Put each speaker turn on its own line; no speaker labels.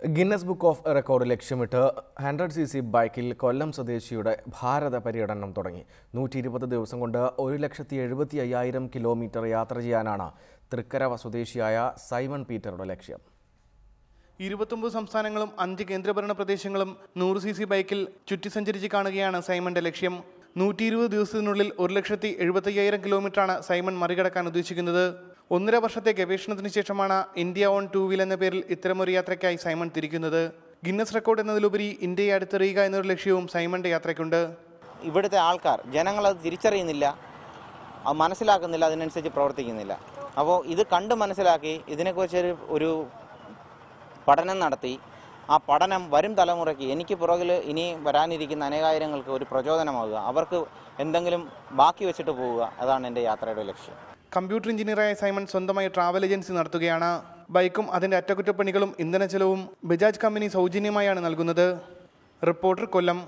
Guinness book of record ലക്ഷ്യമിട്ട് 100cc ബൈക്കിൽ കൊല്ലം സ്വദേശിയുടെ ഭാരത പര്യടനം തുടങ്ങി. 120 ദിവസം കൊണ്ട് 1,75,000 കിലോമീറ്റർ യാത്ര ചെയ്യാനാണ് തൃക്കര സ്വദേശിയായ സൈമൺ പീറ്ററുടെ ലക്ഷ്യം.
29 സംസ്ഥാനങ്ങളും 5 കേന്ദ്രഭരണ പ്രദേശങ്ങളും 100cc ബൈക്കിൽ ചുറ്റി സഞ്ചരിച്ച് കാണുകയാണ് സൈമന്റെ ലക്ഷ്യം. 120 ദിവസത്തിനുള്ളിൽ 1,75,000 കിലോമീറ്ററാണ് സൈമൺ മറികടക്കാൻ ഉദ്ദേശിക്കുന്നത്. 1.5 വർഷത്തെ ഗവേഷണത്തിന് ശേഷമാണ് ഇന്ത്യ ഓൺ 2 വീൽ എന്ന പേരിൽ ഇത്തരമൊരു യാത്രയ്ക്കായി സൈമൺ തിരിക്കുന്നത്. ഗിന്നസ് റെക്കോർഡ് എന്നതിലുപരി ഇന്ത്യയെ അടുത്തെറിയുക എന്നൊരു ലക്ഷ്യവും സൈമന്റെ യാത്രയ്ക്കുണ്ട്.
ഇവിടുത്തെ ആൾക്കാർ ജനങ്ങളത് തിരിച്ചറിയുന്നില്ല, അത് മനസ്സിലാക്കുന്നില്ല, അതിനനുസരിച്ച് പ്രവർത്തിക്കുന്നില്ല. അപ്പോൾ ഇത് കണ്ട് മനസ്സിലാക്കി ഇതിനെക്കുറിച്ച് ഒരു പഠനം നടത്തി ആ പഠനം വരും തലമുറയ്ക്ക് എനിക്ക് പുറകിൽ ഇനി വരാനിരിക്കുന്ന അനേകായിരങ്ങൾക്ക് ഒരു പ്രചോദനമാകുക, അവർക്ക് എന്തെങ്കിലും ബാക്കി വെച്ചിട്ട് പോവുക, അതാണ് എൻ്റെ യാത്രയുടെ ലക്ഷ്യം.
കമ്പ്യൂട്ടർ എഞ്ചിനീയറായ സൈമൺ സ്വന്തമായി ട്രാവൽ ഏജൻസി നടത്തുകയാണ്. ബൈക്കും അതിൻ്റെ അറ്റകുറ്റപ്പണികളും ഇന്ധന ചെലവും ബജാജ് കമ്പനി സൗജന്യമായാണ് നൽകുന്നത്. റിപ്പോർട്ടർ, കൊല്ലം.